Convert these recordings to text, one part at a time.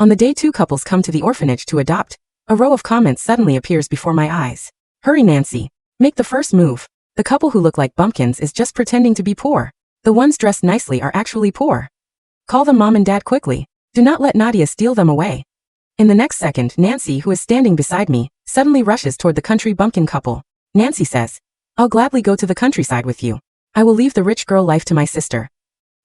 On the day two couples come to the orphanage to adopt, a row of comments suddenly appears before my eyes. Hurry, Nancy. Make the first move. The couple who look like bumpkins is just pretending to be poor. The ones dressed nicely are actually poor. Call them mom and dad quickly. Do not let Nadia steal them away. In the next second, Nancy, who is standing beside me, suddenly rushes toward the country bumpkin couple. Nancy says, I'll gladly go to the countryside with you. I will leave the rich girl life to my sister.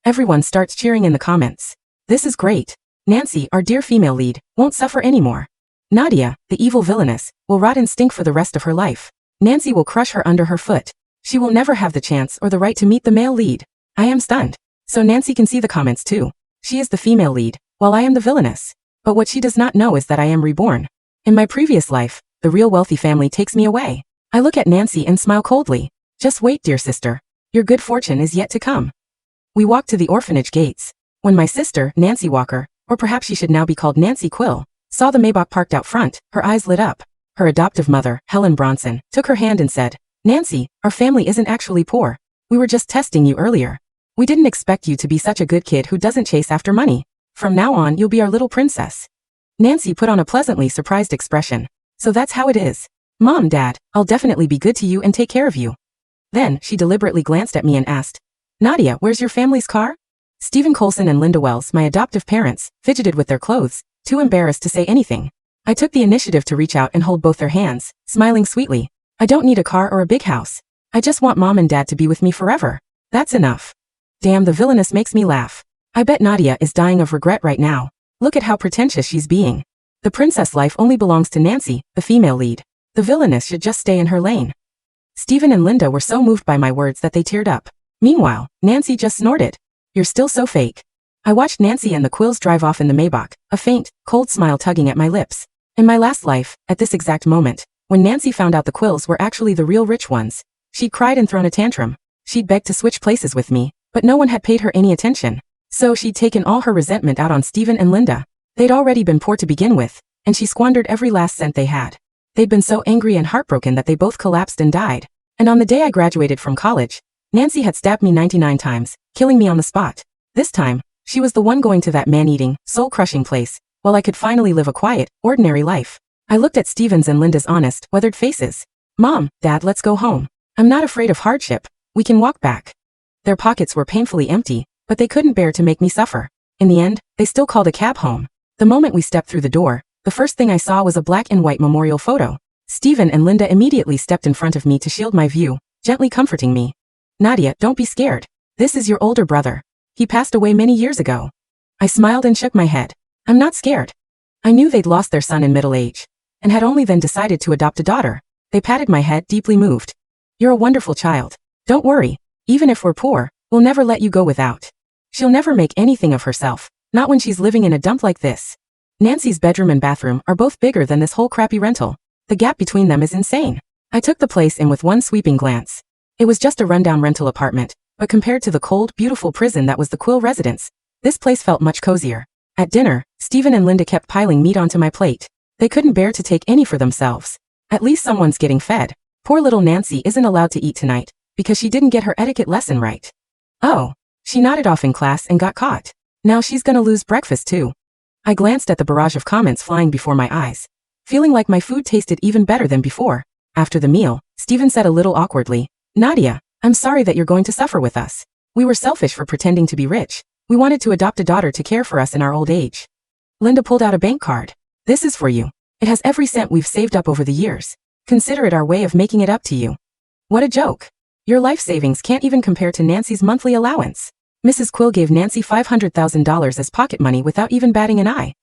Everyone starts cheering in the comments. This is great. Nancy, our dear female lead, won't suffer anymore. Nadia, the evil villainess, will rot and stink for the rest of her life. Nancy will crush her under her foot. She will never have the chance or the right to meet the male lead. I am stunned. So Nancy can see the comments too. She is the female lead, while I am the villainess. But what she does not know is that I am reborn. In my previous life, the real wealthy family takes me away. I look at Nancy and smile coldly. Just wait, dear sister. Your good fortune is yet to come. We walk to the orphanage gates. When my sister, Nancy Walker, or perhaps she should now be called Nancy Quill, saw the Maybach parked out front, her eyes lit up. Her adoptive mother, Helen Bronson, took her hand and said, Nancy, our family isn't actually poor. We were just testing you earlier. We didn't expect you to be such a good kid who doesn't chase after money. From now on, you'll be our little princess. Nancy put on a pleasantly surprised expression. So that's how it is. Mom, Dad, I'll definitely be good to you and take care of you. Then, she deliberately glanced at me and asked, Nadia, where's your family's car? Stephen Colson and Linda Wells, my adoptive parents, fidgeted with their clothes, too embarrassed to say anything. I took the initiative to reach out and hold both their hands, smiling sweetly. I don't need a car or a big house. I just want Mom and Dad to be with me forever. That's enough. Damn, the villainess makes me laugh. I bet Nadia is dying of regret right now. Look at how pretentious she's being. The princess life only belongs to Nancy, the female lead. The villainess should just stay in her lane. Stephen and Linda were so moved by my words that they teared up. Meanwhile, Nancy just snorted. You're still so fake. I watched Nancy and the Quills drive off in the Maybach, a faint, cold smile tugging at my lips. In my last life, at this exact moment, when Nancy found out the Quills were actually the real rich ones, she'd cried and thrown a tantrum. She'd begged to switch places with me, but no one had paid her any attention. So she'd taken all her resentment out on Stephen and Linda. They'd already been poor to begin with, and she squandered every last cent they had. They'd been so angry and heartbroken that they both collapsed and died. And on the day I graduated from college, Nancy had stabbed me 99 times, killing me on the spot. This time, she was the one going to that man-eating, soul-crushing place, while I could finally live a quiet, ordinary life. I looked at Stephen's and Linda's honest, weathered faces. Mom, Dad, let's go home. I'm not afraid of hardship. We can walk back. Their pockets were painfully empty, but they couldn't bear to make me suffer. In the end, they still called a cab home. The moment we stepped through the door, the first thing I saw was a black and white memorial photo. Stephen and Linda immediately stepped in front of me to shield my view, gently comforting me. Nadia, don't be scared. This is your older brother. He passed away many years ago. I smiled and shook my head. I'm not scared. I knew they'd lost their son in middle age, and had only then decided to adopt a daughter. They patted my head, deeply moved. You're a wonderful child. Don't worry. Even if we're poor, we'll never let you go without. She'll never make anything of herself, not when she's living in a dump like this. Nancy's bedroom and bathroom are both bigger than this whole crappy rental. The gap between them is insane. I took the place in with one sweeping glance. It was just a rundown rental apartment, but compared to the cold, beautiful prison that was the Quill residence, this place felt much cozier. At dinner, Stephen and Linda kept piling meat onto my plate. They couldn't bear to take any for themselves. At least someone's getting fed. Poor little Nancy isn't allowed to eat tonight, because she didn't get her etiquette lesson right. Oh. She nodded off in class and got caught. Now she's gonna lose breakfast too. I glanced at the barrage of comments flying before my eyes, feeling like my food tasted even better than before. After the meal, Stephen said a little awkwardly, Nadia, I'm sorry that you're going to suffer with us. We were selfish for pretending to be rich. We wanted to adopt a daughter to care for us in our old age. Linda pulled out a bank card. This is for you. It has every cent we've saved up over the years. Consider it our way of making it up to you. What a joke. Your life savings can't even compare to Nancy's monthly allowance. Mrs. Quill gave Nancy $500,000 as pocket money without even batting an eye.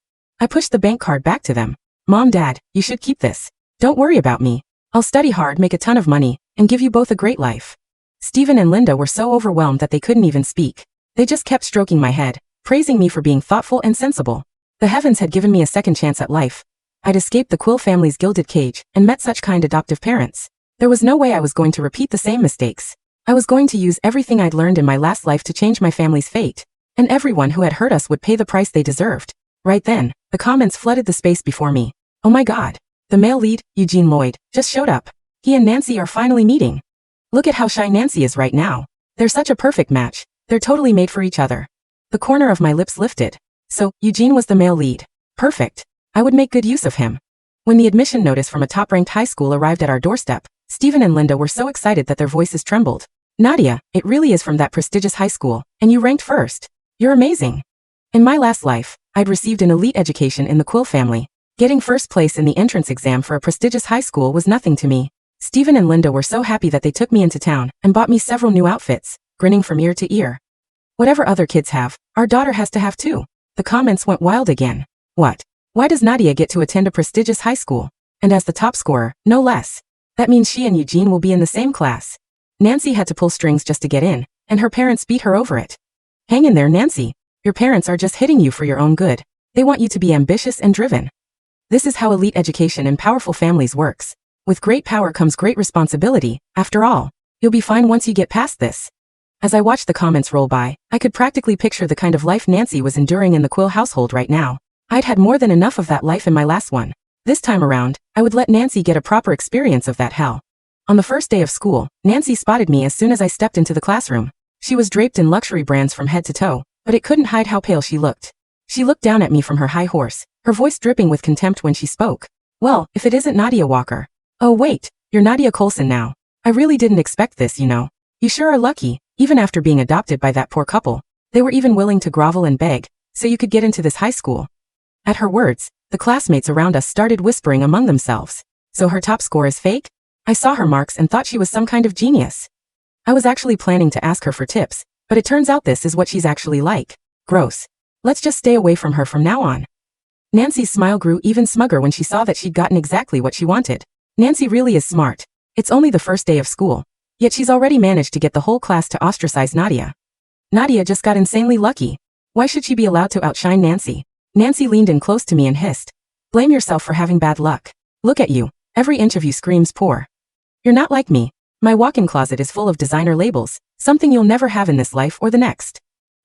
I pushed the bank card back to them. Mom, Dad, you should keep this. Don't worry about me. I'll study hard, make a ton of money, and give you both a great life. Stephen and Linda were so overwhelmed that they couldn't even speak. They just kept stroking my head, praising me for being thoughtful and sensible. The heavens had given me a second chance at life. I'd escaped the Quill family's gilded cage and met such kind adoptive parents. There was no way I was going to repeat the same mistakes. I was going to use everything I'd learned in my last life to change my family's fate, and everyone who had hurt us would pay the price they deserved. Right then, the comments flooded the space before me. Oh my God. The male lead, Eugene Lloyd, just showed up. He and Nancy are finally meeting. Look at how shy Nancy is right now. They're such a perfect match. They're totally made for each other. The corner of my lips lifted. So, Eugene was the male lead. Perfect. I would make good use of him. When the admission notice from a top-ranked high school arrived at our doorstep, Stephen and Linda were so excited that their voices trembled. Nadia, it really is from that prestigious high school, and you ranked first. You're amazing. In my last life, I'd received an elite education in the Quill family. Getting first place in the entrance exam for a prestigious high school was nothing to me. Stephen and Linda were so happy that they took me into town and bought me several new outfits, grinning from ear to ear. Whatever other kids have, our daughter has to have too. The comments went wild again. What? Why does Nadia get to attend a prestigious high school? And as the top scorer, no less. That means she and Eugene will be in the same class. Nancy had to pull strings just to get in, and her parents beat her over it. Hang in there, Nancy. Your parents are just hitting you for your own good. They want you to be ambitious and driven. This is how elite education in powerful families works. With great power comes great responsibility, after all. You'll be fine once you get past this. As I watched the comments roll by, I could practically picture the kind of life Nancy was enduring in the Quill household right now. I'd had more than enough of that life in my last one. This time around, I would let Nancy get a proper experience of that hell. On the first day of school, Nancy spotted me as soon as I stepped into the classroom. She was draped in luxury brands from head to toe, but it couldn't hide how pale she looked. She looked down at me from her high horse, her voice dripping with contempt when she spoke. Well, if it isn't Nadia Walker. Oh wait, you're Nadia Coulson now. I really didn't expect this, you know. You sure are lucky, even after being adopted by that poor couple. They were even willing to grovel and beg, so you could get into this high school. At her words, the classmates around us started whispering among themselves. So her top score is fake? I saw her marks and thought she was some kind of genius. I was actually planning to ask her for tips, but it turns out this is what she's actually like. Gross. Let's just stay away from her from now on. Nancy's smile grew even smugger when she saw that she'd gotten exactly what she wanted. Nancy really is smart. It's only the first day of school. Yet she's already managed to get the whole class to ostracize Nadia. Nadia just got insanely lucky. Why should she be allowed to outshine Nancy? Nancy leaned in close to me and hissed. Blame yourself for having bad luck. Look at you. Every inch of you screams poor. You're not like me. My walk-in closet is full of designer labels, something you'll never have in this life or the next.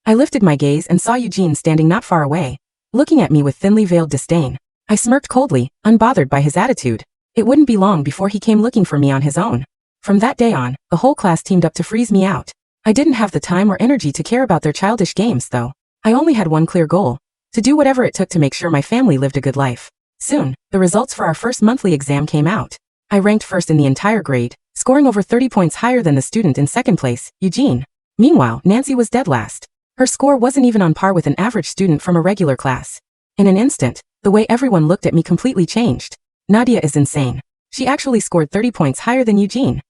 I lifted my gaze and saw Eugene standing not far away, looking at me with thinly veiled disdain. I smirked coldly, unbothered by his attitude. It wouldn't be long before he came looking for me on his own. From that day on, the whole class teamed up to freeze me out. I didn't have the time or energy to care about their childish games, though. I only had one clear goal: to do whatever it took to make sure my family lived a good life. Soon, the results for our first monthly exam came out. I ranked first in the entire grade, scoring over 30 points higher than the student in second place, Eugene. Meanwhile, Nancy was dead last. Her score wasn't even on par with an average student from a regular class. In an instant, the way everyone looked at me completely changed. Nadia is insane. She actually scored 30 points higher than Eugene.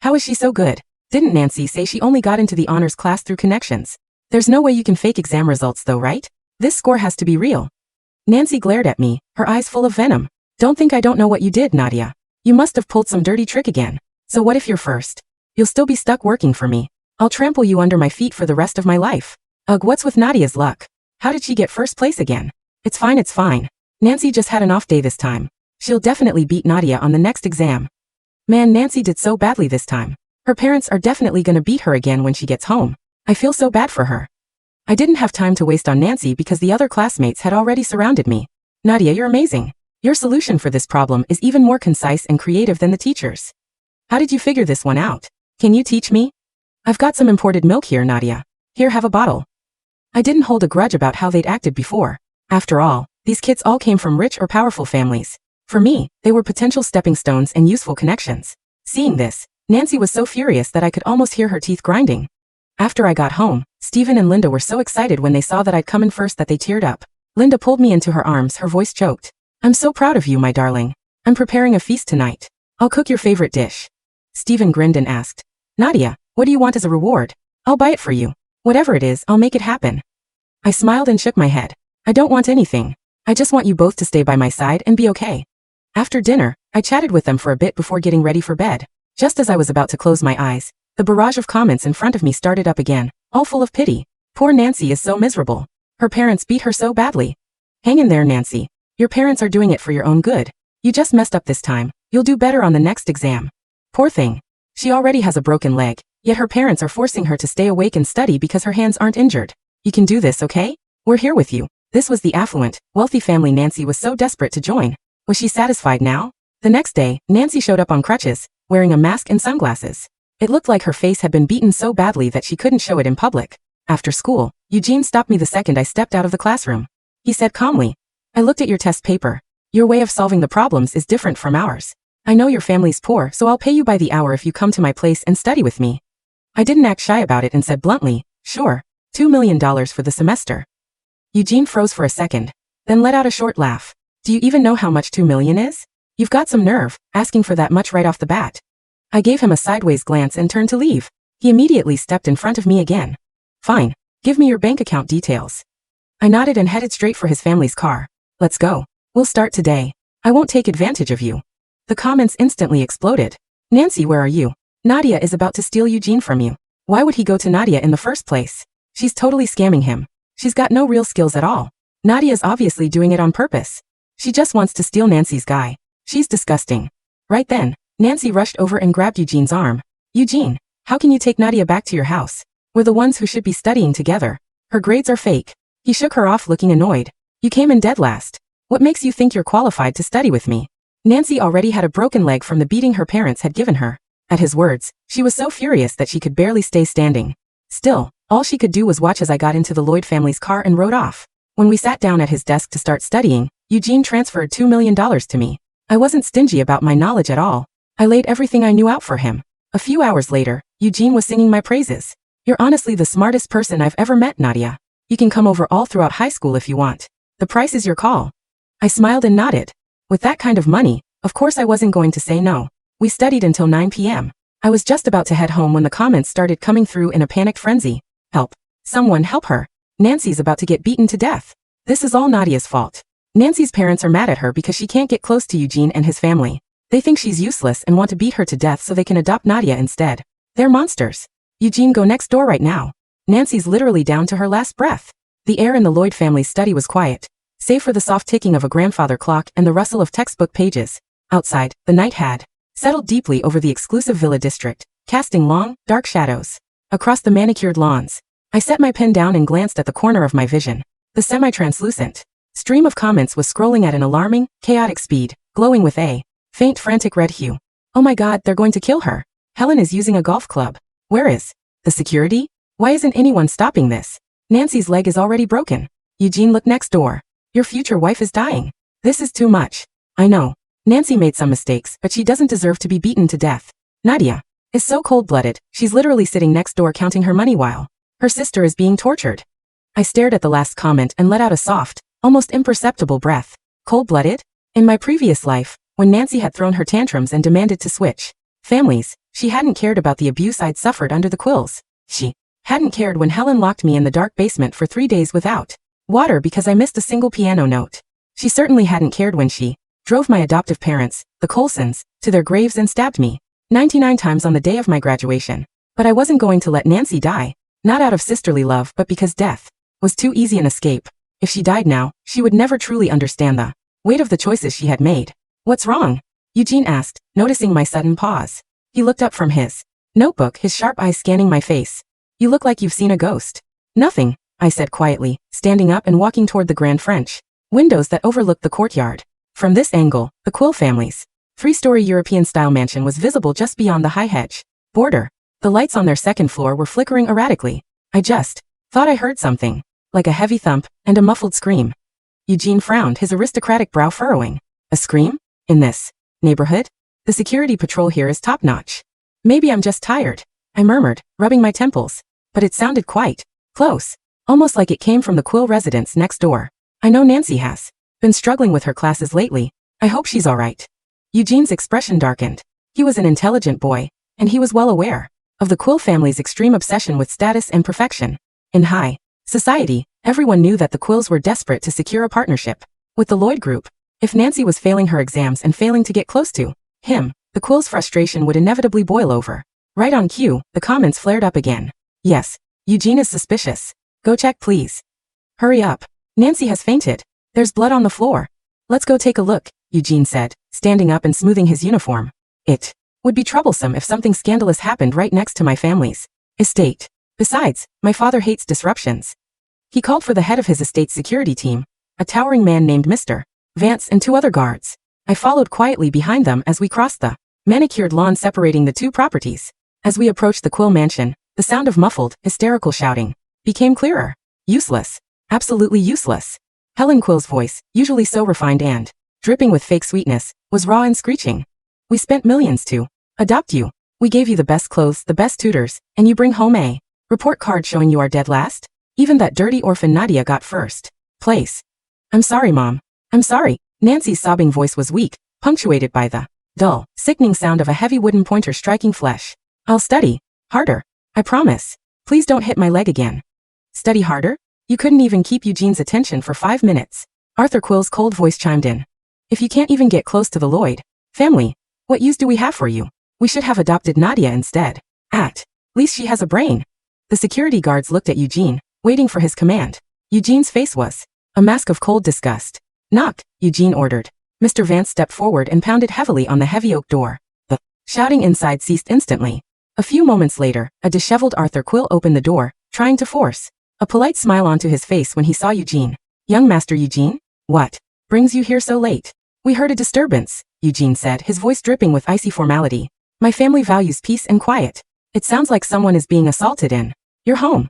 How is she so good? Didn't Nancy say she only got into the honors class through connections? There's no way you can fake exam results though, right? This score has to be real. Nancy glared at me, her eyes full of venom. Don't think I don't know what you did, Nadia. You must have pulled some dirty trick again. So what if you're first? You'll still be stuck working for me. I'll trample you under my feet for the rest of my life. Ugh, what's with Nadia's luck? How did she get first place again? It's fine, it's fine. Nancy just had an off day this time. She'll definitely beat Nadia on the next exam. Man, Nancy did so badly this time. Her parents are definitely gonna beat her again when she gets home. I feel so bad for her. I didn't have time to waste on Nancy because the other classmates had already surrounded me. Nadia, you're amazing. Your solution for this problem is even more concise and creative than the teacher's. How did you figure this one out? Can you teach me? I've got some imported milk here, Nadia. Here, have a bottle. I didn't hold a grudge about how they'd acted before. After all, these kids all came from rich or powerful families. For me, they were potential stepping stones and useful connections. Seeing this, Nancy was so furious that I could almost hear her teeth grinding. After I got home, Stephen and Linda were so excited when they saw that I'd come in first that they teared up. Linda pulled me into her arms, her voice choked. I'm so proud of you, my darling. I'm preparing a feast tonight. I'll cook your favorite dish. Stephen grinned and asked, Nadia, what do you want as a reward? I'll buy it for you. Whatever it is, I'll make it happen. I smiled and shook my head. I don't want anything. I just want you both to stay by my side and be okay. After dinner, I chatted with them for a bit before getting ready for bed. Just as I was about to close my eyes, the barrage of comments in front of me started up again, all full of pity. Poor Nancy is so miserable. Her parents beat her so badly. Hang in there, Nancy. Your parents are doing it for your own good. You just messed up this time. You'll do better on the next exam. Poor thing. She already has a broken leg, yet her parents are forcing her to stay awake and study because her hands aren't injured. You can do this, okay? We're here with you. This was the affluent, wealthy family Nancy was so desperate to join. Was she satisfied now? The next day, Nancy showed up on crutches, wearing a mask and sunglasses. It looked like her face had been beaten so badly that she couldn't show it in public. After school, Eugene stopped me the second I stepped out of the classroom. He said calmly, I looked at your test paper. Your way of solving the problems is different from ours. I know your family's poor, so I'll pay you by the hour if you come to my place and study with me. I didn't act shy about it and said bluntly, sure, $2 million for the semester. Eugene froze for a second, then let out a short laugh. Do you even know how much 2 million is? You've got some nerve, asking for that much right off the bat. I gave him a sideways glance and turned to leave. He immediately stepped in front of me again. Fine, give me your bank account details. I nodded and headed straight for his family's car. Let's go. We'll start today. I won't take advantage of you. The comments instantly exploded. Nancy, where are you? Nadia is about to steal Eugene from you. Why would he go to Nadia in the first place? She's totally scamming him. She's got no real skills at all. Nadia's obviously doing it on purpose. She just wants to steal Nancy's guy. She's disgusting. Right then, Nancy rushed over and grabbed Eugene's arm. Eugene, how can you take Nadia back to your house? We're the ones who should be studying together. Her grades are fake. He shook her off looking annoyed. You came in dead last. What makes you think you're qualified to study with me? Nancy already had a broken leg from the beating her parents had given her. At his words, she was so furious that she could barely stay standing. Still, all she could do was watch as I got into the Lloyd family's car and rode off. When we sat down at his desk to start studying, Eugene transferred $2 million to me. I wasn't stingy about my knowledge at all. I laid everything I knew out for him. A few hours later, Eugene was singing my praises. You're honestly the smartest person I've ever met, Nadia. You can come over all throughout high school if you want. The price is your call. I smiled and nodded. With that kind of money, of course I wasn't going to say no. We studied until 9 p.m. I was just about to head home when the comments started coming through in a panicked frenzy. Help. Someone help her. Nancy's about to get beaten to death. This is all Nadia's fault. Nancy's parents are mad at her because she can't get close to Eugene and his family. They think she's useless and want to beat her to death so they can adopt Nadia instead. They're monsters. Eugene, go next door right now. Nancy's literally down to her last breath. The air in the Lloyd family's study was quiet, save for the soft ticking of a grandfather clock and the rustle of textbook pages. Outside, the night had settled deeply over the exclusive villa district, casting long, dark shadows across the manicured lawns. I set my pen down and glanced at the corner of my vision. The semi-translucent stream of comments was scrolling at an alarming, chaotic speed, glowing with a faint, frantic red hue. Oh my god, they're going to kill her. Helen is using a golf club. Where is the security? Why isn't anyone stopping this? Nancy's leg is already broken. Eugene, look next door. Your future wife is dying. This is too much. I know. Nancy made some mistakes, but she doesn't deserve to be beaten to death. Nadia is so cold-blooded, she's literally sitting next door counting her money while her sister is being tortured. I stared at the last comment and let out a soft, almost imperceptible breath. Cold-blooded? In my previous life, when Nancy had thrown her tantrums and demanded to switch families, she hadn't cared about the abuse I'd suffered under the quills. She hadn't cared when Helen locked me in the dark basement for 3 days without water because I missed a single piano note. She certainly hadn't cared when she drove my adoptive parents, the Colsons, to their graves and stabbed me 99 times on the day of my graduation. But I wasn't going to let Nancy die, not out of sisterly love but because death was too easy an escape. If she died now, she would never truly understand the weight of the choices she had made. What's wrong? Eugene asked, noticing my sudden pause. He looked up from his notebook, his sharp eyes scanning my face. You look like you've seen a ghost. Nothing, I said quietly, standing up and walking toward the grand French windows that overlooked the courtyard. From this angle, the Quill family's 3-story European-style mansion was visible just beyond the high hedge border. The lights on their second floor were flickering erratically. I just thought I heard something, like a heavy thump and a muffled scream. Eugene frowned, his aristocratic brow furrowing. A scream? In this neighborhood? The security patrol here is top-notch. Maybe I'm just tired, I murmured, rubbing my temples. But it sounded quite close, almost like it came from the Quill residence next door. I know Nancy has been struggling with her classes lately. I hope she's all right. Eugene's expression darkened. He was an intelligent boy, and he was well aware of the Quill family's extreme obsession with status and perfection. In high society, everyone knew that the Quills were desperate to secure a partnership with the Lloyd Group. If Nancy was failing her exams and failing to get close to him, the Quills' frustration would inevitably boil over. Right on cue, the comments flared up again. Yes, Eugene is suspicious. Go check, please. Hurry up. Nancy has fainted. There's blood on the floor. Let's go take a look, Eugene said, standing up and smoothing his uniform. It would be troublesome if something scandalous happened right next to my family's estate. Besides, my father hates disruptions. He called for the head of his estate's security team, a towering man named Mr. Vance, and 2 other guards. I followed quietly behind them as we crossed the manicured lawn separating the 2 properties. As we approached the Quill mansion, the sound of muffled, hysterical shouting became clearer. Useless. Absolutely useless. Helen Quill's voice, usually so refined and dripping with fake sweetness, was raw and screeching. We spent millions to adopt you. We gave you the best clothes, the best tutors, and you bring home a report card showing you are dead last? Even that dirty orphan Nadia got first place. I'm sorry, Mom. I'm sorry. Nancy's sobbing voice was weak, punctuated by the dull, sickening sound of a heavy wooden pointer striking flesh. I'll study harder. I promise. Please don't hit my leg again. Study harder? You couldn't even keep Eugene's attention for 5 minutes. Arthur Quill's cold voice chimed in. If you can't even get close to the Lloyd family, what use do we have for you? We should have adopted Nadia instead. At least she has a brain. The security guards looked at Eugene, waiting for his command. Eugene's face was a mask of cold disgust. Knock, Eugene ordered. Mr. Vance stepped forward and pounded heavily on the heavy oak door. The shouting inside ceased instantly. A few moments later, a disheveled Arthur Quill opened the door, trying to force a polite smile onto his face when he saw Eugene. Young Master Eugene? What brings you here so late? We heard a disturbance, Eugene said, his voice dripping with icy formality. My family values peace and quiet. It sounds like someone is being assaulted in your home.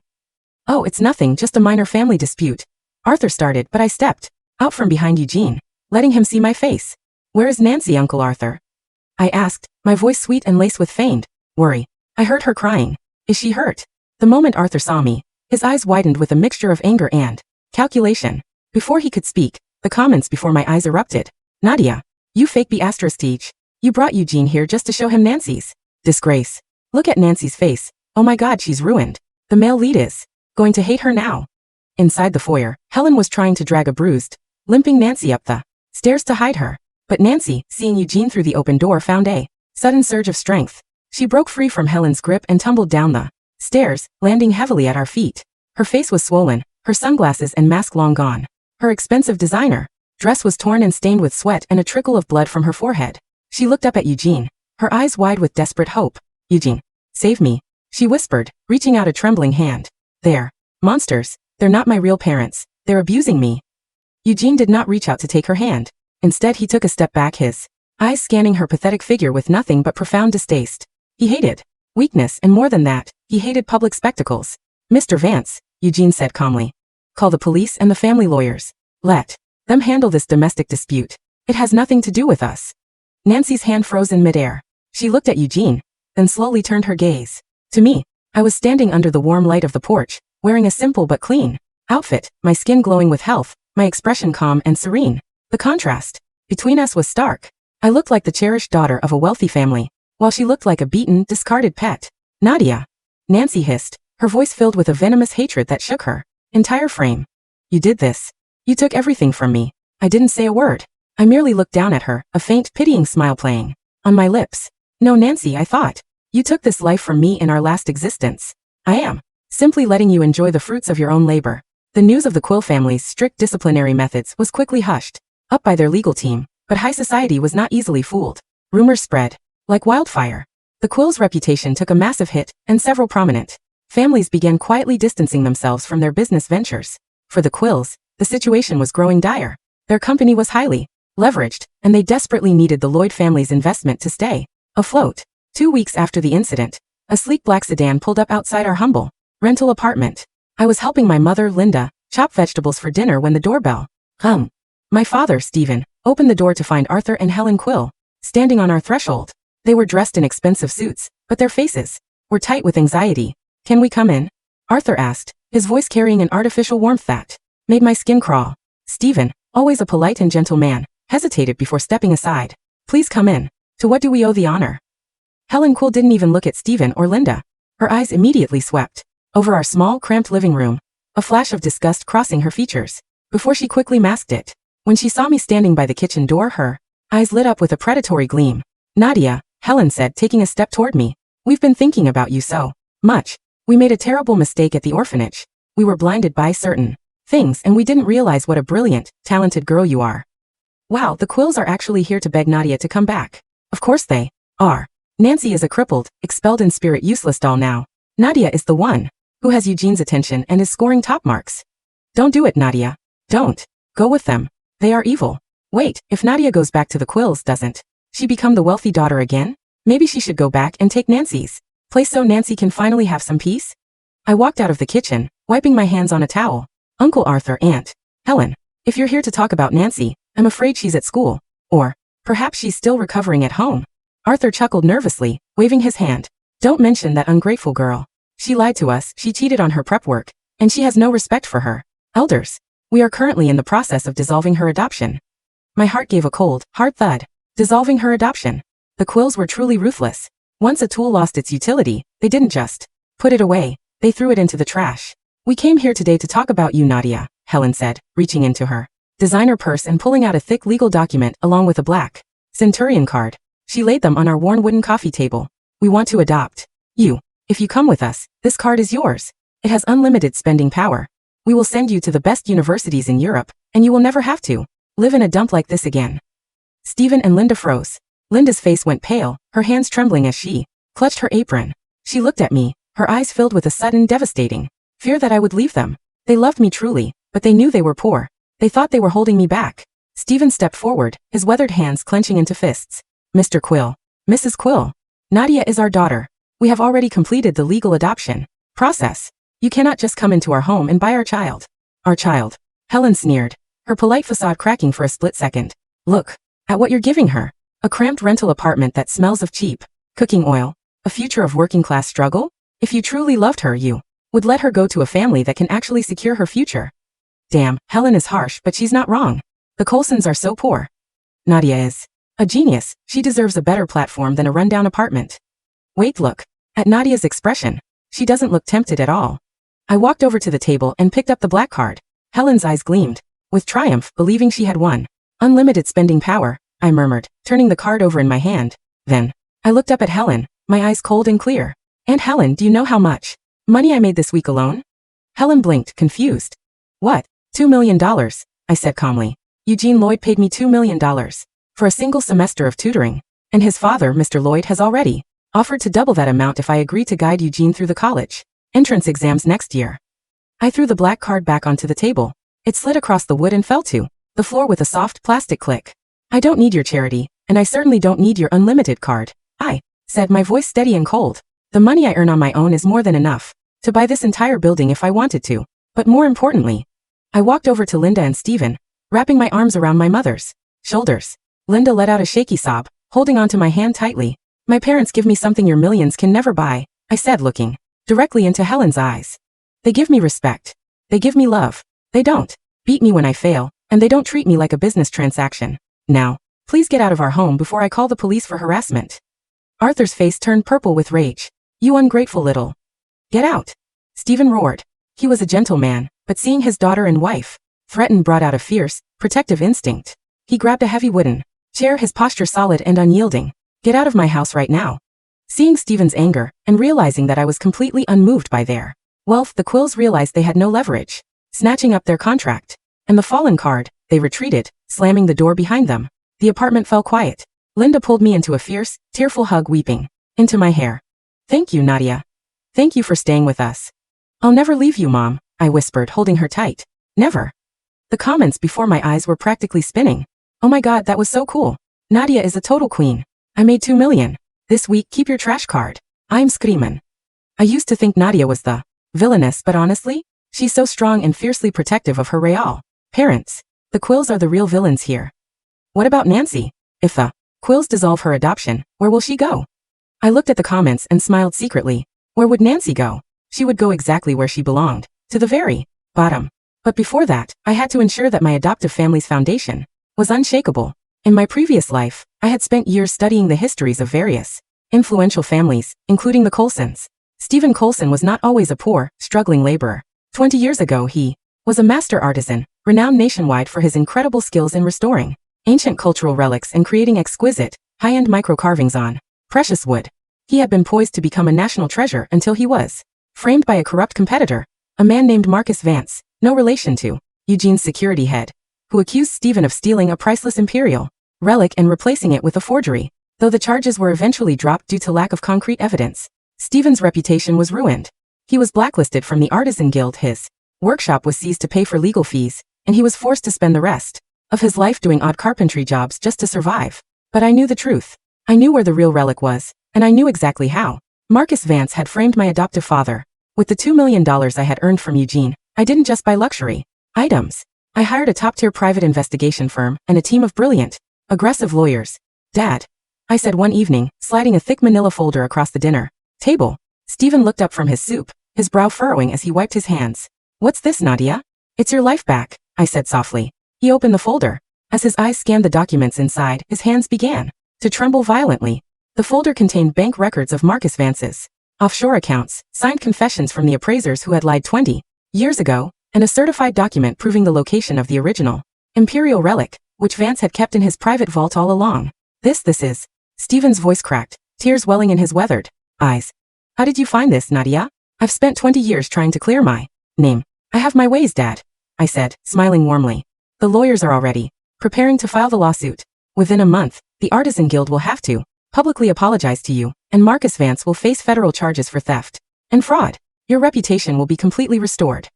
Oh, it's nothing, just a minor family dispute. Arthur started, but I stepped out from behind Eugene, letting him see my face. Where is Nancy, Uncle Arthur? I asked, my voice sweet and laced with feigned worry. I heard her crying. Is she hurt? The moment Arthur saw me, his eyes widened with a mixture of anger and calculation. Before he could speak, the comments before my eyes erupted. Nadia, you fake B****. You brought Eugene here just to show him Nancy's disgrace. Look at Nancy's face. Oh my God, she's ruined. The male lead is going to hate her now. Inside the foyer, Helen was trying to drag a bruised, limping Nancy up the stairs to hide her. But Nancy, seeing Eugene through the open door, found a sudden surge of strength. She broke free from Helen's grip and tumbled down the stairs, landing heavily at our feet. Her face was swollen, her sunglasses and mask long gone. Her expensive designer dress was torn and stained with sweat and a trickle of blood from her forehead. She looked up at Eugene, her eyes wide with desperate hope. Eugene, save me, she whispered, reaching out a trembling hand. They're monsters. They're not my real parents. They're abusing me. Eugene did not reach out to take her hand. Instead, he took a step back, his eyes scanning her pathetic figure with nothing but profound distaste. He hated weakness, and more than that, he hated public spectacles. Mr. Vance, Eugene said calmly. Call the police and the family lawyers. Let them handle this domestic dispute. It has nothing to do with us. Nancy's hand froze in midair. She looked at Eugene, then slowly turned her gaze to me. I was standing under the warm light of the porch, wearing a simple but clean outfit, my skin glowing with health, my expression calm and serene. The contrast between us was stark. I looked like the cherished daughter of a wealthy family, while she looked like a beaten, discarded pet. Nadia, Nancy hissed, her voice filled with a venomous hatred that shook her entire frame. You did this. You took everything from me. I didn't say a word. I merely looked down at her, a faint, pitying smile playing on my lips. No, Nancy, I thought. You took this life from me in our last existence. I am simply letting you enjoy the fruits of your own labor. The news of the Quill family's strict disciplinary methods was quickly hushed up by their legal team, but high society was not easily fooled. Rumors spread like wildfire. The Quill's reputation took a massive hit, and several prominent families began quietly distancing themselves from their business ventures. For the Quills, the situation was growing dire. Their company was highly leveraged, and they desperately needed the Lloyd family's investment to stay afloat. 2 weeks after the incident, a sleek black sedan pulled up outside our humble rental apartment. I was helping my mother, Linda, chop vegetables for dinner when the doorbell rung. My father, Stephen, opened the door to find Arthur and Helen Quill standing on our threshold. They were dressed in expensive suits, but their faces were tight with anxiety. Can we come in? Arthur asked, his voice carrying an artificial warmth that made my skin crawl. Stephen, always a polite and gentle man, hesitated before stepping aside. Please come in. To what do we owe the honor? Helen Quill didn't even look at Stephen or Linda. Her eyes immediately swept over our small, cramped living room, a flash of disgust crossing her features, before she quickly masked it. When she saw me standing by the kitchen door, her eyes lit up with a predatory gleam. Nadia, Helen said, taking a step toward me. We've been thinking about you so much. We made a terrible mistake at the orphanage. We were blinded by certain things, and we didn't realize what a brilliant, talented girl you are. Wow, the Quills are actually here to beg Nadia to come back. Of course they are. Nancy is a crippled, expelled in spirit useless doll now. Nadia is the one who has Eugene's attention and is scoring top marks. Don't do it, Nadia. Don't. Go with them. They are evil. Wait, if Nadia goes back to the Quills, doesn't she become the wealthy daughter again? Maybe she should go back and take Nancy's place so Nancy can finally have some peace? I walked out of the kitchen, wiping my hands on a towel. Uncle Arthur, Aunt Helen, If you're here to talk about Nancy, I'm afraid she's at school. Or, perhaps she's still recovering at home. Arthur chuckled nervously, waving his hand. Don't mention that ungrateful girl. She lied to us, she cheated on her prep work, and she has no respect for her elders. We are currently in the process of dissolving her adoption. My heart gave a cold, hard thud. Dissolving her adoption. The Quills were truly ruthless. Once a tool lost its utility, they didn't just put it away, they threw it into the trash. We came here today to talk about you, Nadia, Helen said, reaching into her designer purse and pulling out a thick legal document along with a black centurion card. She laid them on our worn wooden coffee table. We want to adopt you. If you come with us, this card is yours. It has unlimited spending power. We will send you to the best universities in Europe, and you will never have to live in a dump like this again. Stephen and Linda froze. Linda's face went pale, her hands trembling as she clutched her apron. She looked at me, her eyes filled with a sudden devastating fear that I would leave them. They loved me truly, but they knew they were poor. They thought they were holding me back. Stephen stepped forward, his weathered hands clenching into fists. Mr. Quill. Mrs. Quill. Nadia is our daughter. We have already completed the legal adoption process. You cannot just come into our home and buy our child. Our child. Helen sneered, her polite facade cracking for a split second. Look at what you're giving her. A cramped rental apartment that smells of cheap cooking oil. A future of working-class struggle? If you truly loved her, you would let her go to a family that can actually secure her future. Damn, Helen is harsh, but she's not wrong. The Coulsons are so poor. Nadia is a genius. She deserves a better platform than a rundown apartment. Wait, look at Nadia's expression. She doesn't look tempted at all. I walked over to the table and picked up the black card. Helen's eyes gleamed with triumph, believing she had won unlimited spending power. I murmured, turning the card over in my hand. Then, I looked up at Helen, my eyes cold and clear. Aunt Helen, do you know how much money I made this week alone? Helen blinked, confused. What? $2 million, I said calmly. Eugene Lloyd paid me $2 million for a single semester of tutoring, and his father, Mr. Lloyd, has already offered to double that amount if I agree to guide Eugene through the college entrance exams next year. I threw the black card back onto the table. It slid across the wood and fell to the floor with a soft plastic click. I don't need your charity, and I certainly don't need your unlimited card. I said, my voice steady and cold. The money I earn on my own is more than enough to buy this entire building if I wanted to. But more importantly, I walked over to Linda and Stephen, wrapping my arms around my mother's shoulders. Linda let out a shaky sob, holding onto my hand tightly. My parents give me something your millions can never buy, I said, looking directly into Helen's eyes. They give me respect. They give me love. They don't beat me when I fail, and they don't treat me like a business transaction. Now, please get out of our home before I call the police for harassment. Arthur's face turned purple with rage. You ungrateful little. Get out. Stephen roared. He was a gentleman, but seeing his daughter and wife threatened brought out a fierce, protective instinct. He grabbed a heavy wooden chair, his posture solid and unyielding. Get out of my house right now. Seeing Stephen's anger, and realizing that I was completely unmoved by their wealth, the Quills realized they had no leverage. Snatching up their contract and the fallen card, they retreated, slamming the door behind them. The apartment fell quiet. Linda pulled me into a fierce, tearful hug, weeping into my hair. Thank you, Nadia. Thank you for staying with us. I'll never leave you, Mom, I whispered, holding her tight. Never. The comments before my eyes were practically spinning. Oh my God, that was so cool. Nadia is a total queen. I made $2 million. This week, keep your trash card. I'm screamin'. I used to think Nadia was the villainess, but honestly, she's so strong and fiercely protective of her real parents. The Quills are the real villains here. What about Nancy? If the Quills dissolve her adoption, where will she go? I looked at the comments and smiled secretly. Where would Nancy go? She would go exactly where she belonged, to the very bottom. But before that, I had to ensure that my adoptive family's foundation was unshakable. In my previous life, I had spent years studying the histories of various influential families, including the Coulsons. Stephen Coulson was not always a poor, struggling laborer. 20 years ago he was a master artisan, renowned nationwide for his incredible skills in restoring ancient cultural relics and creating exquisite, high-end micro-carvings on precious wood. He had been poised to become a national treasure until he was framed by a corrupt competitor, a man named Marcus Vance, no relation to Eugene's security head, who accused Stephen of stealing a priceless imperial relic and replacing it with a forgery. Though the charges were eventually dropped due to lack of concrete evidence, Stephen's reputation was ruined. He was blacklisted from the Artisan Guild, his workshop was seized to pay for legal fees, and he was forced to spend the rest of his life doing odd carpentry jobs just to survive. But I knew the truth. I knew where the real relic was, and I knew exactly how. Marcus Vance had framed my adoptive father. With the $2 million I had earned from Eugene, I didn't just buy luxury items. I hired a top-tier private investigation firm and a team of brilliant, aggressive lawyers. Dad, I said one evening, sliding a thick manila folder across the dinner table. Stephen looked up from his soup, his brow furrowing as he wiped his hands. What's this, Nadia? It's your life back, I said softly. He opened the folder. As his eyes scanned the documents inside, his hands began to tremble violently. The folder contained bank records of Marcus Vance's offshore accounts, signed confessions from the appraisers who had lied 20 years ago, and a certified document proving the location of the original imperial relic, which Vance had kept in his private vault all along. This is. Stephen's voice cracked, tears welling in his weathered eyes. How did you find this, Nadia? I've spent 20 years trying to clear my name. I have my ways, Dad, I said, smiling warmly. The lawyers are already preparing to file the lawsuit. Within a month, the Artisan Guild will have to publicly apologize to you, and Marcus Vance will face federal charges for theft and fraud. Your reputation will be completely restored.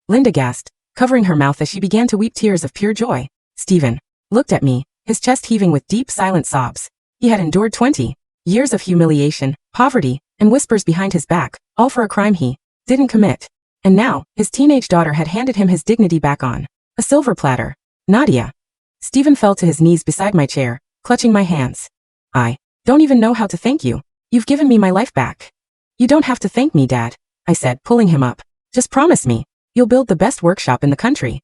Linda gasped, covering her mouth as she began to weep tears of pure joy. Stephen looked at me, his chest heaving with deep, silent sobs. He had endured 20 years of humiliation, poverty, and whispers behind his back, all for a crime he didn't commit. And now, his teenage daughter had handed him his dignity back on a silver platter. Nadia. Stephen fell to his knees beside my chair, clutching my hands. I don't even know how to thank you. You've given me my life back. You don't have to thank me, Dad, I said, pulling him up. Just promise me, you'll build the best workshop in the country.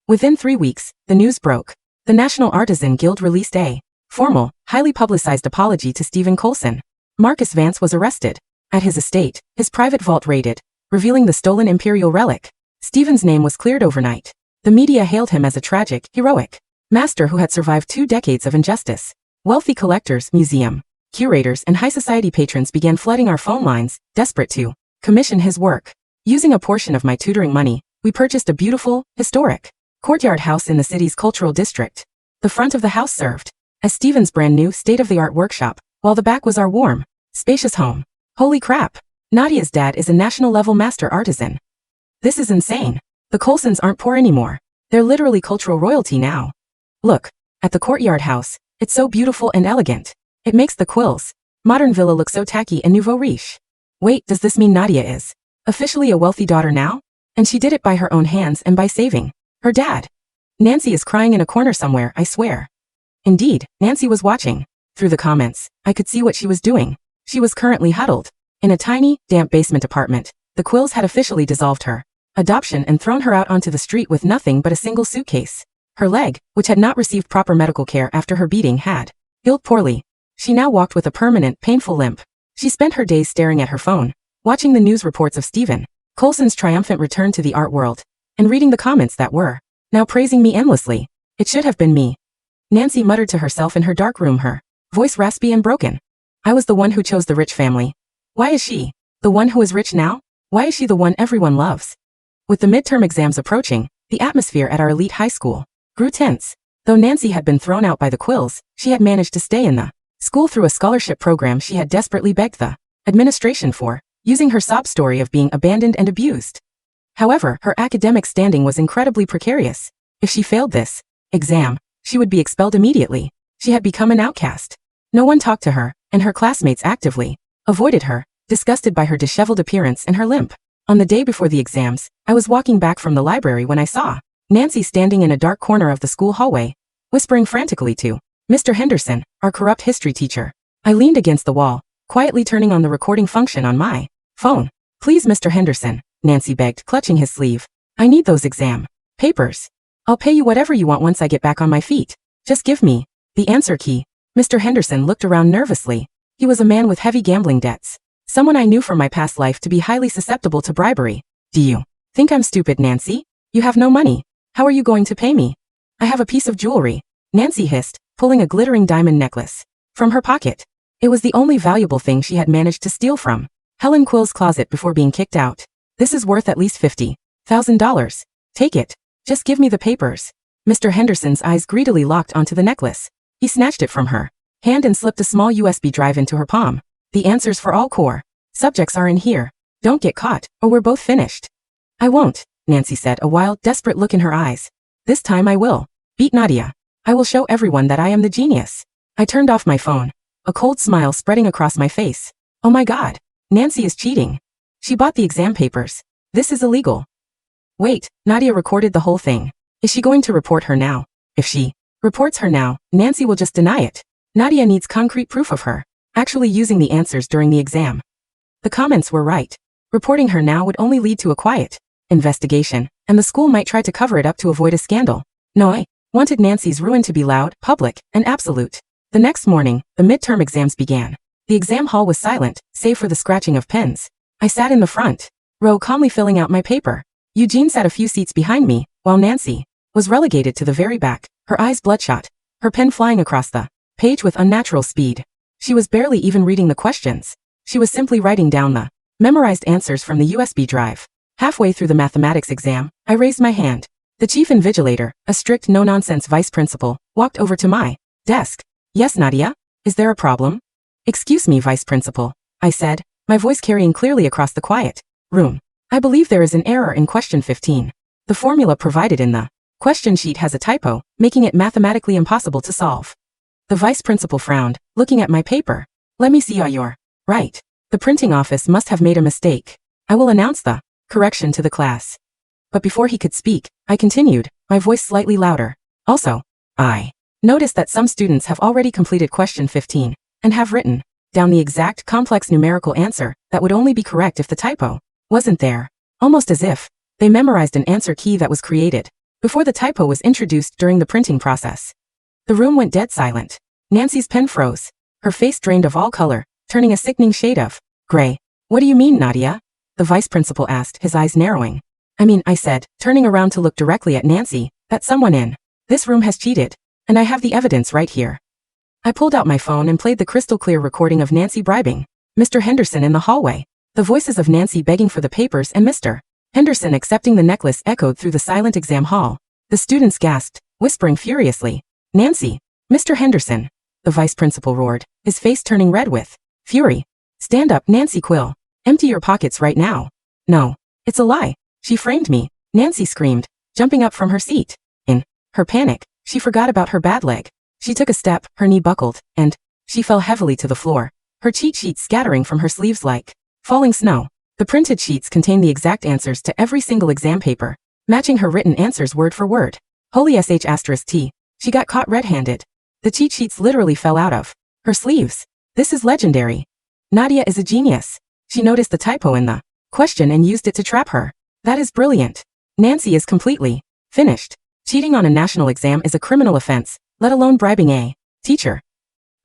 Within 3 weeks, the news broke. The National Artisan Guild released a formal, highly publicized apology to Stephen Coulson. Marcus Vance was arrested. At his estate, his private vault raided, revealing the stolen imperial relic. Stephen's name was cleared overnight. The media hailed him as a tragic, heroic master who had survived 2 decades of injustice. Wealthy collectors, museum curators, and high society patrons began flooding our phone lines, desperate to commission his work. Using a portion of my tutoring money, we purchased a beautiful, historic courtyard house in the city's cultural district. The front of the house served as Stephen's brand new state-of-the-art workshop, while the back was our warm, spacious home. Holy crap! Nadia's dad is a national-level master artisan. This is insane. The Coulsons aren't poor anymore. They're literally cultural royalty now. Look at the courtyard house. It's so beautiful and elegant. It makes the Quills modern villa look so tacky and nouveau riche. Wait, does this mean Nadia is officially a wealthy daughter now? And she did it by her own hands and by saving her dad. Nancy is crying in a corner somewhere, I swear. Indeed, Nancy was watching. Through the comments, I could see what she was doing. She was currently huddled in a tiny, damp basement apartment. The Quills had officially dissolved her adoption and thrown her out onto the street with nothing but a single suitcase. Her leg, which had not received proper medical care after her beating, had healed poorly. She now walked with a permanent, painful limp. She spent her days staring at her phone, watching the news reports of Stephen Coulson's triumphant return to the art world, and reading the comments that were now praising me endlessly. It should have been me. Nancy muttered to herself in her dark room, her voice raspy and broken. I was the one who chose the rich family. Why is she the one who is rich now? Why is she the one everyone loves? With the midterm exams approaching, the atmosphere at our elite high school grew tense. Though Nancy had been thrown out by the Quills, she had managed to stay in the school through a scholarship program she had desperately begged the administration for, using her sob story of being abandoned and abused. However, her academic standing was incredibly precarious. If she failed this exam, she would be expelled immediately. She had become an outcast. No one talked to her, and her classmates actively avoided her, disgusted by her disheveled appearance and her limp. On the day before the exams, I was walking back from the library when I saw Nancy standing in a dark corner of the school hallway, whispering frantically to Mr. Henderson, our corrupt history teacher. I leaned against the wall, quietly turning on the recording function on my phone. Please, Mr. Henderson, Nancy begged, clutching his sleeve. I need those exam papers. I'll pay you whatever you want once I get back on my feet. Just give me the answer key. Mr. Henderson looked around nervously. He was a man with heavy gambling debts. Someone I knew from my past life to be highly susceptible to bribery. Do you think I'm stupid, Nancy? You have no money. How are you going to pay me? I have a piece of jewelry, Nancy hissed, pulling a glittering diamond necklace from her pocket. It was the only valuable thing she had managed to steal from Helen Quill's closet before being kicked out. This is worth at least $50,000. Take it. Just give me the papers. Mr. Henderson's eyes greedily locked onto the necklace. He snatched it from her hand and slipped a small USB drive into her palm. The answers for all core subjects are in here. Don't get caught, or we're both finished. I won't, Nancy said, a wild, desperate look in her eyes. This time I will beat Nadia. I will show everyone that I am the genius. I turned off my phone, a cold smile spreading across my face. Oh my God, Nancy is cheating. She bought the exam papers. This is illegal. Wait, Nadia recorded the whole thing. Is she going to report her now? If she reports her now, Nancy will just deny it. Nadia needs concrete proof of her actually using the answers during the exam. The comments were right. Reporting her now would only lead to a quiet investigation, and the school might try to cover it up to avoid a scandal. No, I wanted Nancy's ruin to be loud, public, and absolute. The next morning, the midterm exams began. The exam hall was silent, save for the scratching of pens. I sat in the front row calmly filling out my paper. Eugene sat a few seats behind me, while Nancy was relegated to the very back, her eyes bloodshot, her pen flying across the page with unnatural speed. She was barely even reading the questions. She was simply writing down the memorized answers from the USB drive. Halfway through the mathematics exam, I raised my hand. The chief invigilator, a strict no-nonsense vice principal, walked over to my desk. Yes, Nadia? Is there a problem? Excuse me, vice principal, I said, my voice carrying clearly across the quiet room. I believe there is an error in question 15. The formula provided in the question sheet has a typo, making it mathematically impossible to solve. The vice principal frowned, looking at my paper. Let me see. You're right. The printing office must have made a mistake. I will announce the correction to the class. But before he could speak, I continued, my voice slightly louder. Also, I noticed that some students have already completed question 15 and have written down the exact complex numerical answer that would only be correct if the typo wasn't there, almost as if they memorized an answer key that was created before the typo was introduced during the printing process. The room went dead silent. Nancy's pen froze. Her face drained of all color, turning a sickening shade of gray. What do you mean, Nadia? The vice principal asked, his eyes narrowing. I said, turning around to look directly at Nancy, that someone in this room has cheated, and I have the evidence right here. I pulled out my phone and played the crystal clear recording of Nancy bribing Mr. Henderson in the hallway. The voices of Nancy begging for the papers and Mr. Henderson accepting the necklace echoed through the silent exam hall. The students gasped, whispering furiously, Nancy! Mr. Henderson! The vice principal roared, his face turning red with fury. Stand up, Nancy Quill. Empty your pockets right now. No. It's a lie. She framed me, Nancy screamed, jumping up from her seat. In her panic, she forgot about her bad leg. She took a step, her knee buckled, and she fell heavily to the floor, her cheat sheets scattering from her sleeves like falling snow. The printed sheets contained the exact answers to every single exam paper, matching her written answers word for word. Holy sh*T. She got caught red-handed. The cheat sheets literally fell out of her sleeves. This is legendary. Nadia is a genius. She noticed the typo in the question and used it to trap her. That is brilliant. Nancy is completely finished. Cheating on a national exam is a criminal offense, let alone bribing a teacher.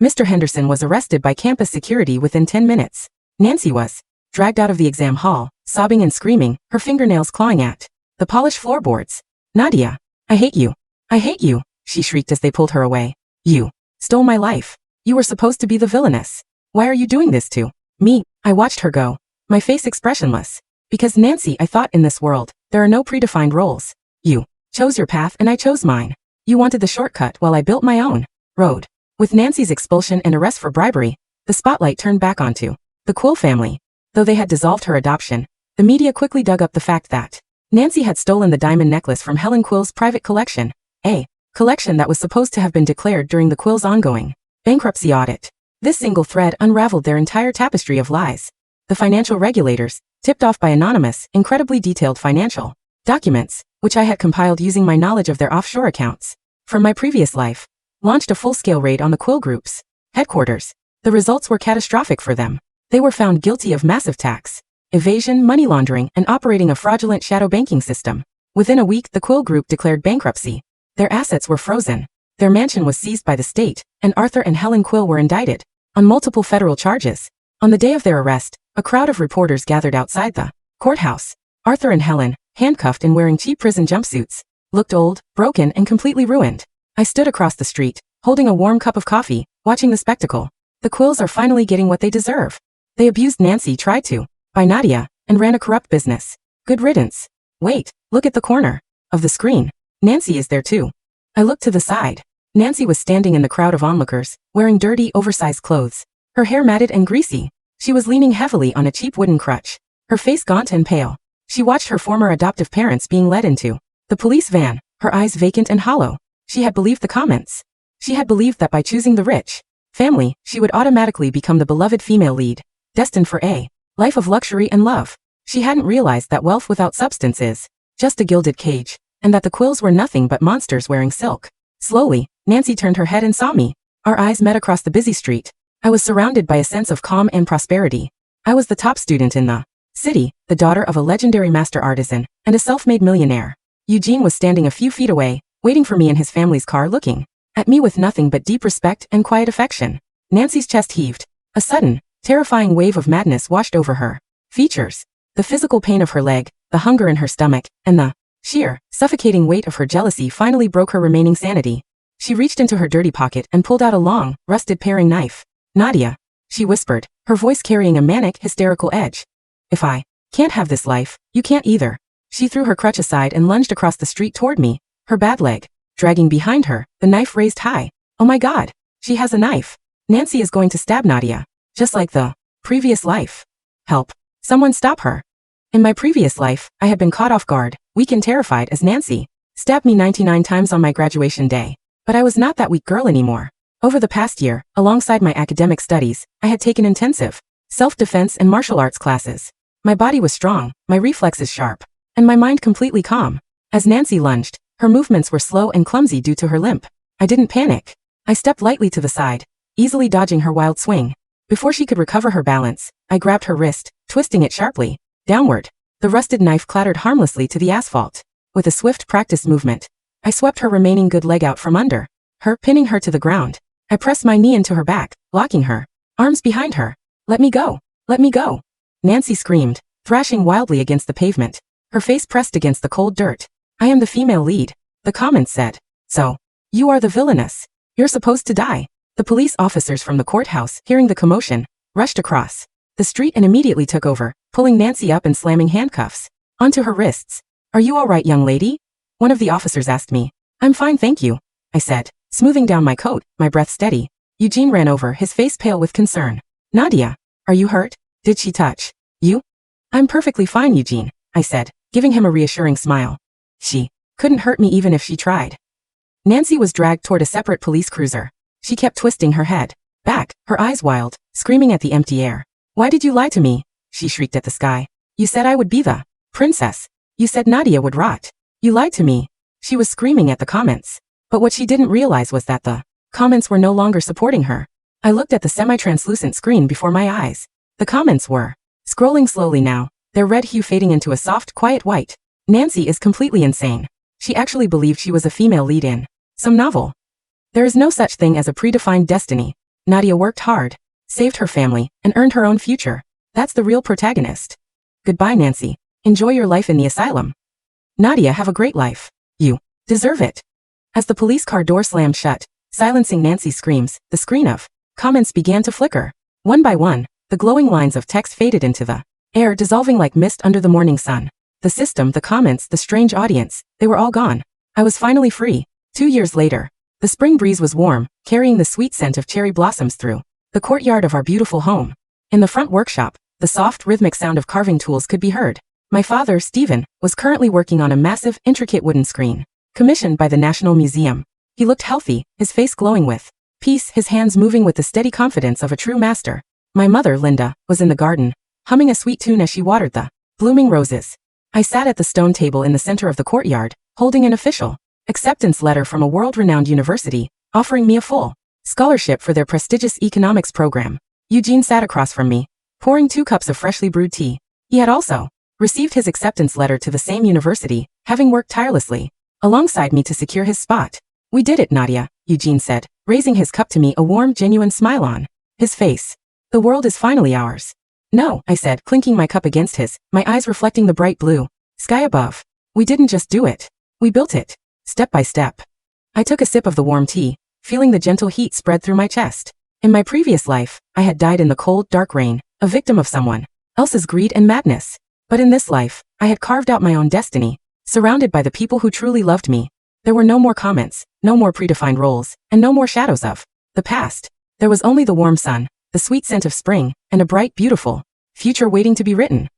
Mr. Henderson was arrested by campus security within 10 minutes. Nancy was dragged out of the exam hall, sobbing and screaming, her fingernails clawing at the polished floorboards. Nadia, I hate you. I hate you, she shrieked as they pulled her away. You stole my life. You were supposed to be the villainess. Why are you doing this to me? I watched her go, my face expressionless. Because Nancy, I thought in this world, there are no predefined roles. You chose your path and I chose mine. You wanted the shortcut while I built my own road. With Nancy's expulsion and arrest for bribery, the spotlight turned back onto the Quill family. Though they had dissolved her adoption, the media quickly dug up the fact that Nancy had stolen the diamond necklace from Helen Quill's private collection, a collection that was supposed to have been declared during the Quill's ongoing bankruptcy audit. This single thread unraveled their entire tapestry of lies. The financial regulators, tipped off by anonymous, incredibly detailed financial documents, which I had compiled using my knowledge of their offshore accounts from my previous life, launched a full-scale raid on the Quill Group's headquarters. The results were catastrophic for them. They were found guilty of massive tax evasion, money laundering, and operating a fraudulent shadow banking system. Within a week, the Quill Group declared bankruptcy. Their assets were frozen. Their mansion was seized by the state, and Arthur and Helen Quill were indicted on multiple federal charges. On the day of their arrest, a crowd of reporters gathered outside the courthouse. Arthur and Helen, handcuffed and wearing cheap prison jumpsuits, looked old, broken, and completely ruined. I stood across the street, holding a warm cup of coffee, watching the spectacle. The Quills are finally getting what they deserve. They abused Nancy, tried to buy Nadia, and ran a corrupt business. Good riddance. Wait, look at the corner of the screen. Nancy is there too. I looked to the side. Nancy was standing in the crowd of onlookers, wearing dirty, oversized clothes. Her hair matted and greasy. She was leaning heavily on a cheap wooden crutch, her face gaunt and pale. She watched her former adoptive parents being led into the police van, her eyes vacant and hollow. She had believed the comments. She had believed that by choosing the rich family, she would automatically become the beloved female lead, destined for a life of luxury and love. She hadn't realized that wealth without substance is just a gilded cage. and that the quills were nothing but monsters wearing silk. Slowly, Nancy turned her head and saw me. Our eyes met across the busy street. I was surrounded by a sense of calm and prosperity. I was the top student in the city, the daughter of a legendary master artisan, and a self-made millionaire. Eugene was standing a few feet away, waiting for me in his family's car, looking at me with nothing but deep respect and quiet affection. Nancy's chest heaved. A sudden, terrifying wave of madness washed over her features. The physical pain of her leg, the hunger in her stomach, and the sheer, suffocating weight of her jealousy finally broke her remaining sanity. She reached into her dirty pocket and pulled out a long, rusted paring knife. "Nadia," she whispered, her voice carrying a manic, hysterical edge. "If I can't have this life, you can't either." She threw her crutch aside and lunged across the street toward me, her bad leg dragging behind her, the knife raised high. Oh my God, she has a knife. Nancy is going to stab Nadia, just like the previous life. Help. Someone stop her. In my previous life, I had been caught off guard, weak and terrified as Nancy stabbed me 99 times on my graduation day. But I was not that weak girl anymore. Over the past year, alongside my academic studies, I had taken intensive self-defense and martial arts classes. My body was strong, my reflexes sharp, and my mind completely calm. As Nancy lunged, her movements were slow and clumsy due to her limp. I didn't panic. I stepped lightly to the side, easily dodging her wild swing. Before she could recover her balance, I grabbed her wrist, twisting it sharply downward. The rusted knife clattered harmlessly to the asphalt. With a swift, practiced movement, I swept her remaining good leg out from under her, pinning her to the ground. I pressed my knee into her back, locking her arms behind her. "Let me go! Let me go!" Nancy screamed, thrashing wildly against the pavement, her face pressed against the cold dirt. "I am the female lead," the comments said. "So, you are the villainess. You're supposed to die." The police officers from the courthouse, hearing the commotion, rushed across the street and immediately took over, pulling Nancy up and slamming handcuffs onto her wrists. "Are you all right, young lady?" one of the officers asked me. "I'm fine, thank you," I said, smoothing down my coat, my breath steady. Eugene ran over, his face pale with concern. "Nadia, are you hurt? Did she touch you?" "I'm perfectly fine, Eugene," I said, giving him a reassuring smile. "She couldn't hurt me even if she tried." Nancy was dragged toward a separate police cruiser. She kept twisting her head back, her eyes wild, screaming at the empty air. "Why did you lie to me?" she shrieked at the sky. "You said I would be the princess. You said Nadia would rot. You lied to me." She was screaming at the comments. But what she didn't realize was that the comments were no longer supporting her. I looked at the semi-translucent screen before my eyes. The comments were scrolling slowly now, their red hue fading into a soft, quiet white. "Nancy is completely insane. She actually believed she was a female lead in some novel. There is no such thing as a predefined destiny. Nadia worked hard, saved her family, and earned her own future. That's the real protagonist. Goodbye, Nancy. Enjoy your life in the asylum. Nadia, have a great life. You deserve it." As the police car door slammed shut, silencing Nancy's screams, the screen of comments began to flicker. One by one, the glowing lines of text faded into the air, dissolving like mist under the morning sun. The system, the comments, the strange audience, they were all gone. I was finally free. 2 years later, the spring breeze was warm, carrying the sweet scent of cherry blossoms through the courtyard of our beautiful home. In the front workshop, the soft, rhythmic sound of carving tools could be heard. My father, Stephen, was currently working on a massive, intricate wooden screen, commissioned by the National Museum. He looked healthy, his face glowing with peace, his hands moving with the steady confidence of a true master. My mother, Linda, was in the garden, humming a sweet tune as she watered the blooming roses. I sat at the stone table in the center of the courtyard, holding an official acceptance letter from a world-renowned university, offering me a full scholarship for their prestigious economics program. Eugene sat across from me, pouring 2 cups of freshly brewed tea. He had also received his acceptance letter to the same university, having worked tirelessly alongside me to secure his spot. "We did it, Nadia," Eugene said, raising his cup to me, a warm, genuine smile on his face. "The world is finally ours." "No," I said, clinking my cup against his, my eyes reflecting the bright blue sky above. "We didn't just do it. We built it, step by step." I took a sip of the warm tea, feeling the gentle heat spread through my chest. In my previous life, I had died in the cold, dark rain, a victim of someone else's greed and madness. But in this life, I had carved out my own destiny, surrounded by the people who truly loved me. There were no more comments, no more predefined roles, and no more shadows of the past. There was only the warm sun, the sweet scent of spring, and a bright, beautiful future waiting to be written.